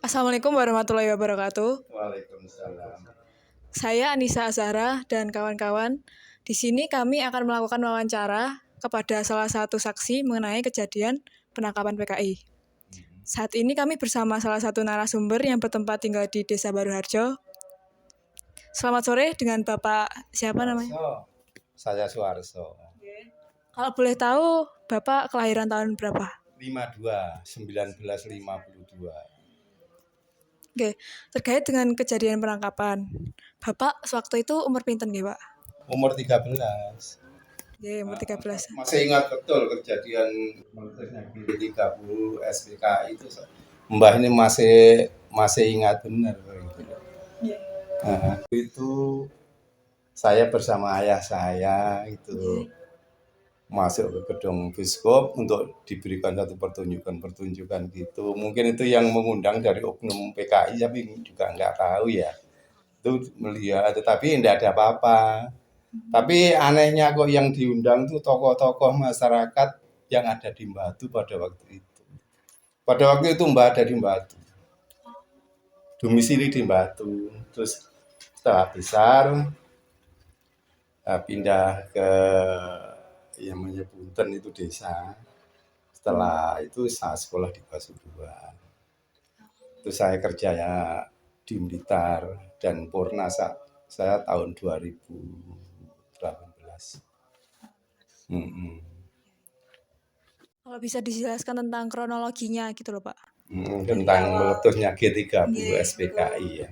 Assalamualaikum warahmatullahi wabarakatuh. Waalaikumsalam. Saya Anissa Azhara dan kawan-kawan. Di sini kami akan melakukan wawancara kepada salah satu saksi mengenai kejadian penangkapan PKI. Saat ini kami bersama salah satu narasumber yang bertempat tinggal di Desa Baruharjo. Selamat sore dengan Bapak siapa namanya? Saya Suarso. Kalau boleh tahu, Bapak kelahiran tahun berapa? 1952. Oke, terkait dengan kejadian penangkapan, Bapak sewaktu itu umur pinten nggih, Pak? Umur 13. Oke, umur 13. Masih ingat betul kejadian meledaknya G30 SPKI itu. Mbah ini masih ingat benar gitu. Itu saya bersama ayah saya itu masuk ke gedung Biskop untuk diberikan satu pertunjukan gitu. Mungkin itu yang mengundang dari oknum PKI, tapi juga nggak tahu ya. Itu melihat, tetapi tidak ada apa-apa. Tapi anehnya kok yang diundang tuh tokoh-tokoh masyarakat yang ada di Batu pada waktu itu. Pada waktu itu Mbak ada di Batu. Domisili di Batu. Terus setelah besar pindah ke yang menyebutkan itu desa. Setelah itu saya sekolah di Pasuruan. Itu saya kerja ya di Blitar dan Purna saya tahun 2018. Kalau bisa dijelaskan tentang kronologinya gitu loh, Pak. Tentang meletusnya G30 SPKI ya.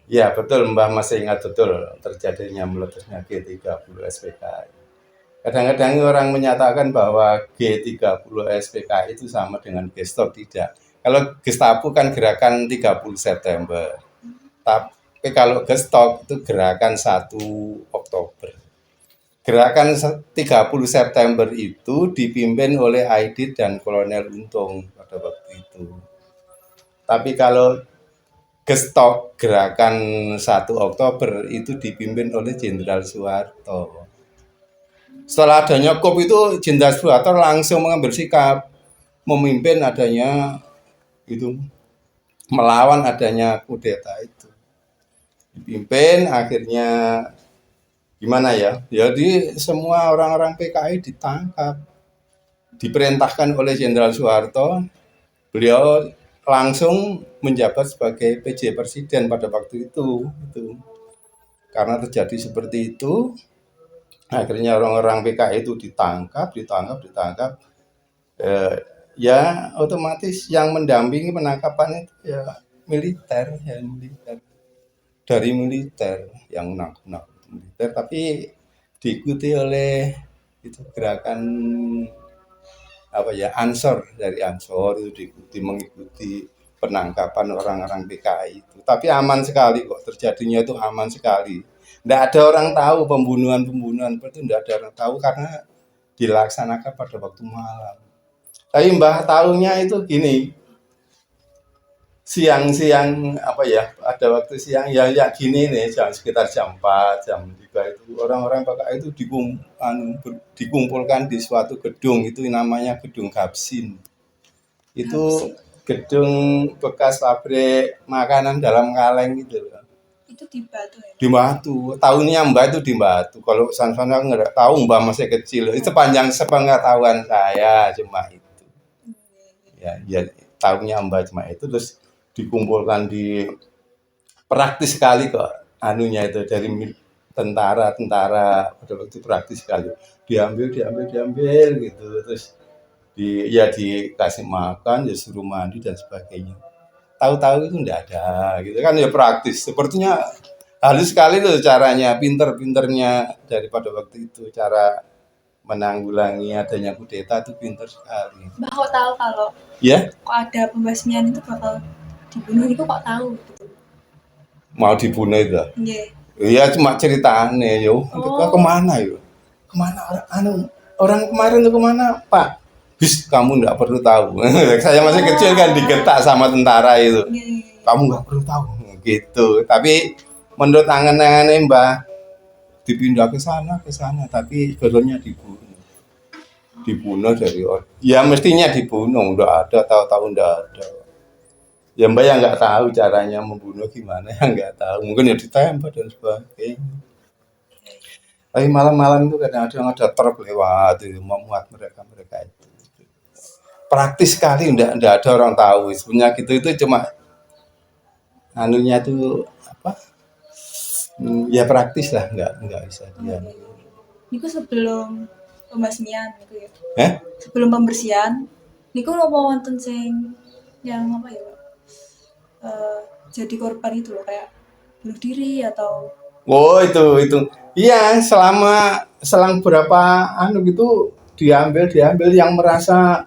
Ya betul, Mbah masih ingat betul terjadinya meletusnya G30 SPKI. Kadang-kadang orang menyatakan bahwa G30 SPKI itu sama dengan Gestapo, tidak. Kalau Gestapo kan gerakan 30 September. Tapi kalau Gestapo itu gerakan 1 Oktober. Gerakan 30 September itu dipimpin oleh Aidit dan Kolonel Untung pada waktu itu. Tapi kalau Gestapo gerakan 1 Oktober itu dipimpin oleh Jenderal Soeharto. Setelah adanya KOP itu Jenderal Soeharto langsung mengambil sikap memimpin adanya itu, melawan adanya kudeta itu. Dipimpin akhirnya gimana ya? Jadi semua orang-orang PKI ditangkap. Diperintahkan oleh Jenderal Soeharto, beliau langsung menjabat sebagai PJ Presiden pada waktu itu. Karena terjadi seperti itu, akhirnya orang-orang PKI itu ditangkap. Ya otomatis yang mendampingi penangkapan itu ya militer. Dari militer yang menangkap militer, tapi diikuti oleh itu gerakan Ansor, dari Ansor itu mengikuti penangkapan orang-orang PKI itu. Tapi aman sekali kok, terjadinya itu aman sekali. Tidak ada orang tahu pembunuhan itu, tidak ada orang tahu karena dilaksanakan pada waktu malam. Tapi Mbah tahunya itu gini, siang-siang ada waktu siang ya gini nih, sekitar jam 4, jam 3 itu orang-orang PKI itu dikumpulkan di suatu gedung, itu namanya Gedung Gapsin. Itu gedung bekas pabrik makanan dalam kaleng gitu loh. Itu di Batu ya? Di Batu. Tahunnya Mbak itu di Batu. Kalau sana nggak tahu, Mbak masih kecil. Itu panjang sepengetahuan saya cuma itu. Ya tahunnya Mbak cuma itu, terus dikumpulkan di praktis sekali kok anunya itu dari tentara pada waktu praktis sekali. Diambil gitu, terus dikasih makan, suruh mandi dan sebagainya. Tahu-tahu itu enggak ada gitu kan, ya praktis. Sepertinya halus sekali tuh caranya, pinter-pinternya daripada waktu itu, cara menanggulangi adanya kudeta itu pinter sekali. Mbak kok tahu kalau kok ada pembasmian itu bakal dibunuh, itu kok tahu gitu? Mau dibunuh itu? Iya, cuma ceritane yo. Kemana yo? Kemana orang kemarin itu kemana, Pak? Bis, kamu enggak perlu tahu. Saya masih kecil kan, digetak sama tentara itu. Kamu enggak perlu tahu gitu. Tapi menurut angan-angannya Mbah, dipindah ke sana, tapi sebetulnya dibunuh dari orang. Ya mestinya dibunuh, enggak ada, tahu-tahu enggak ada. Ya Mbak yang nggak tahu caranya membunuh gimana, yang nggak tahu. Mungkin ya ditembak dan sebagainya. Tapi malam-malam itu kadang-kadang ada truk lewat itu memuat mereka itu. Praktis sekali, enggak ada orang tahu. Sebenarnya gitu itu cuma anunya tuh apa? Ya praktis lah, enggak bisa dia. Niku sebelum pembasmian gitu ya. Eh? Sebelum pembersihan, niku nopo wonten sing yang apa ya, Pak? Jadi korban itu loh, kayak bunuh diri atau Oh itu. Iya selang berapa gitu diambil yang merasa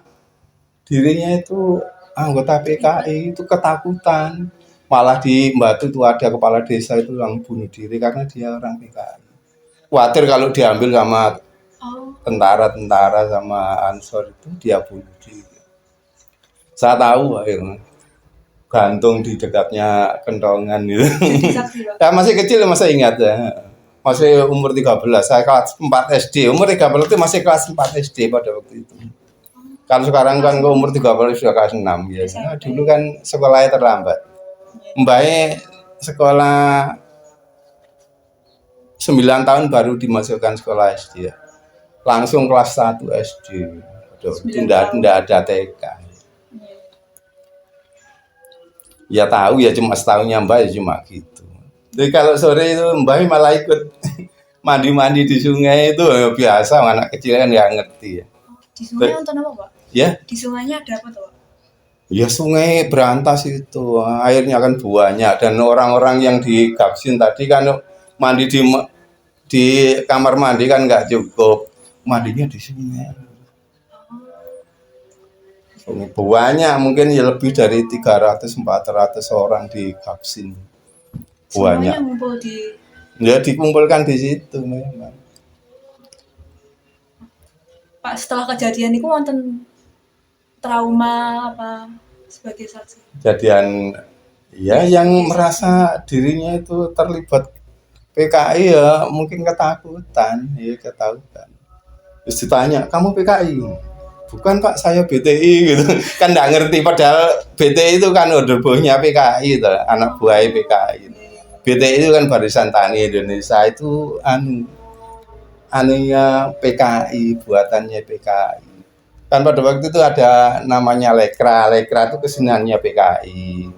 dirinya itu anggota PKI itu ketakutan. Malah di Batu itu ada kepala desa itu yang bunuh diri karena dia orang PKI. Khawatir kalau diambil sama tentara sama Ansor itu dia bunuh diri. Saya tahu akhirnya gantung di dekatnya kentongan gitu. Ya, masih kecil masih ingat ya. Masih umur 13, saya kelas 4 SD. Umur 13 itu masih kelas 4 SD pada waktu itu. Kalau sekarang kan ke umur 13 sudah kelas 6 ya. Nah, dulu kan sekolahnya terlambat. Mbaknya sekolah 9 tahun baru dimasukkan sekolah SD ya. Langsung kelas 1 SD. Itu tidak ada TK. Ya tahu ya cuma setahunnya Mbak ya cuma gitu. Jadi kalau sore itu Mbak malah ikut mandi-mandi di sungai itu ya biasa, anak kecil kan nggak ngerti ya. Di sungai nonton apa, Pak? Ya? Di sungainya ada apa tuh, Pak? Ya sungai Berantas itu airnya kan banyak dan orang-orang yang di Gapsin tadi kan mandi di kamar mandi kan nggak cukup, mandinya di sungai. Banyak mungkin ya lebih dari 300-400 orang di Gapsin. Banyak. Semuanya ngumpul di. Ya dikumpulkan di situ memang. Pak, setelah kejadian itu wonten trauma apa sebagai saksi? Kejadian ya yang merasa dirinya itu terlibat PKI ya mungkin ketakutan. Terus ditanya, kamu PKI? Bukan Pak, saya BTI gitu. Kan nggak ngerti padahal BTI itu kan order buahnya PKI itu, anak buah PKI. BTI itu kan Barisan Tani Indonesia itu anunya PKI, buatannya PKI. Kan pada waktu itu ada namanya Lekra itu keseniannya PKI.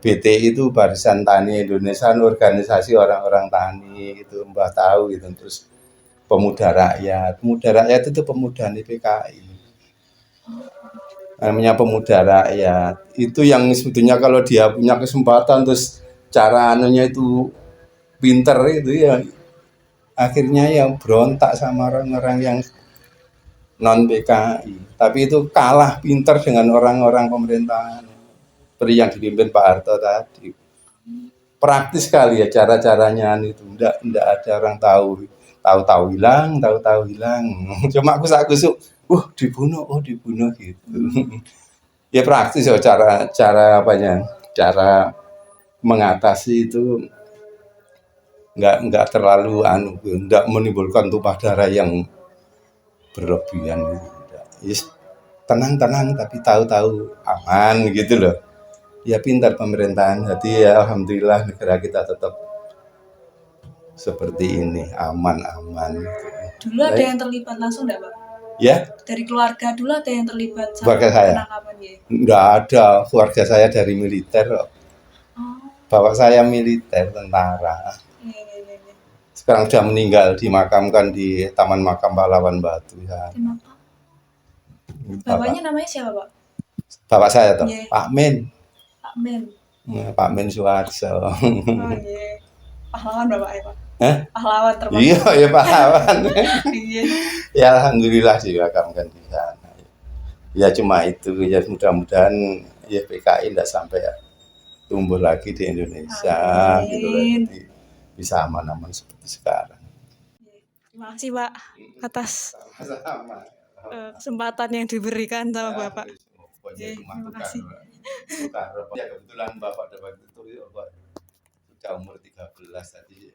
BTI itu Barisan Tani Indonesia, organisasi orang-orang tani itu Mbah tahu gitu. Terus pemuda rakyat itu pemuda di PKI. Namanya pemuda rakyat itu yang sebetulnya kalau dia punya kesempatan terus cara anunya itu pinter itu ya akhirnya yang berontak sama orang-orang yang non PKI, tapi itu kalah pinter dengan orang-orang pemerintahan seperti yang dipimpin Pak Harto tadi. Praktis sekali ya cara-caranya itu, enggak ada orang tahu hilang cuma kusuk dibunuh gitu. Ya praktis ya cara cara mengatasi itu enggak terlalu enggak menimbulkan tumpah darah yang berlebihan gitu. Yes, tenang tapi tahu aman gitu loh. Ya pintar pemerintahan, jadi ya alhamdulillah negara kita tetap seperti ini aman. Dulu ada yang terlibat langsung enggak, Pak? Ya? Dari keluarga dulu ada yang terlibat sama keluarga saya? penangkapan ya? Enggak ada, keluarga saya dari militer kok. Bapak saya militer, tentara. Sekarang sudah meninggal, dimakamkan di Taman Makam Pahlawan Batu ya. Bapaknya namanya siapa, Pak? Bapak saya toh, Pak Men. Pak Men Suwarso. Oh iya. Pahlawan bapaknya, Pak. Pahlawan termasuk. Iya, ya pahlawan. Ya alhamdulillah dimakamkan di sana. Ya cuma itu ya mudah-mudahan ya PKI tidak sampai tumbuh lagi di Indonesia gitu loh. Jadi bisa aman-aman seperti sekarang. Terima kasih Pak atas kesempatan yang diberikan sama Bapak. Terima kasih. Ya kebetulan Bapak pada waktu itu sudah umur 13 tadi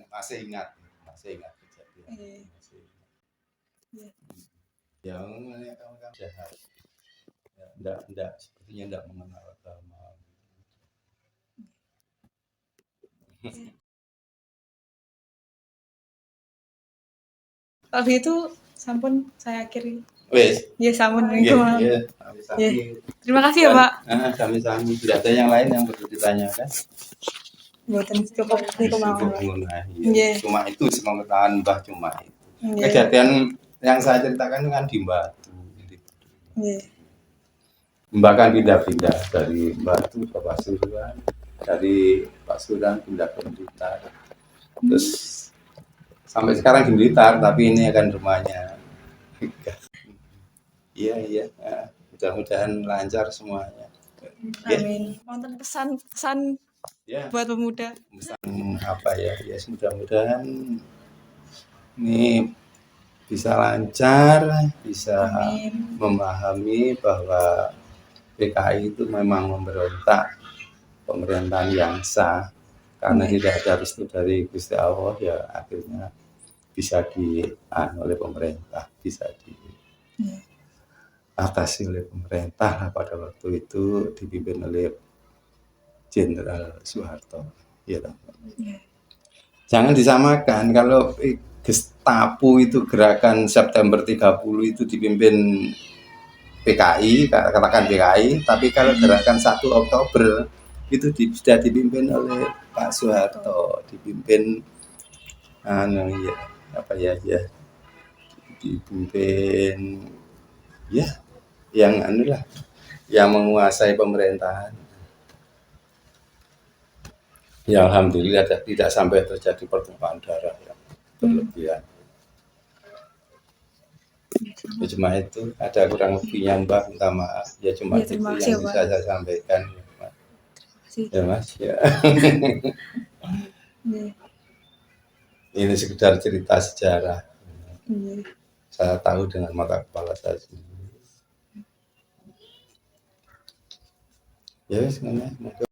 masih ingat kejadian. Yang kamu jahat. Enggak sepertinya enggak mengenal agama. Kalau itu sampun saya akhiri. Wes. Ya sampun Iya, niku mawon. iya. Ya. Terima kasih ya, Pak. Kami tidak ada yang lain yang perlu ditanyakan. Mboten cukup niku mawon. Iya. Cuma itu sepengetahuan Mbah, cuma itu. Nggih. Kejadian yang saya ceritakan kan di Batu. Nggih. Mbah kan pindah-pindah dari Batu ke Pasuruan, dari Pasuruan pindah ke Blitar. Terus sampai sekarang di Blitar, tapi ini akan rumahnya. Iya. Nah, mudah-mudahan lancar semuanya. Amin. Wonten pesan-pesan Ya. buat pemuda. Pesan apa ya? Ya mudah-mudahan ini bisa lancar, bisa Amin. memahami bahwa PKI itu memang memberontak pemerintahan yang sah, karena tidak ada restu dari Gusti Allah, ya akhirnya bisa oleh pemerintah, bisa diatasi oleh pemerintah pada waktu itu dipimpin oleh Jenderal Soeharto. Ya, jangan disamakan kalau Gestapo itu gerakan September 30 itu dipimpin PKI, katakan PKI, tapi kalau gerakan 1 Oktober itu sudah dipimpin oleh Pak Soeharto, dipimpin dipimpin yang yang menguasai pemerintahan. Ya alhamdulillah tidak sampai terjadi pertumpahan darah yang berlebihan. Ya, cuma itu, ada kurang lebihnya Mbak, minta maaf. Ya cuma itu yang bisa saya sampaikan. Ya Mas, ya. Ini sekedar cerita sejarah. Saya tahu dengan mata kepala saya sendiri. Ya, sebenarnya.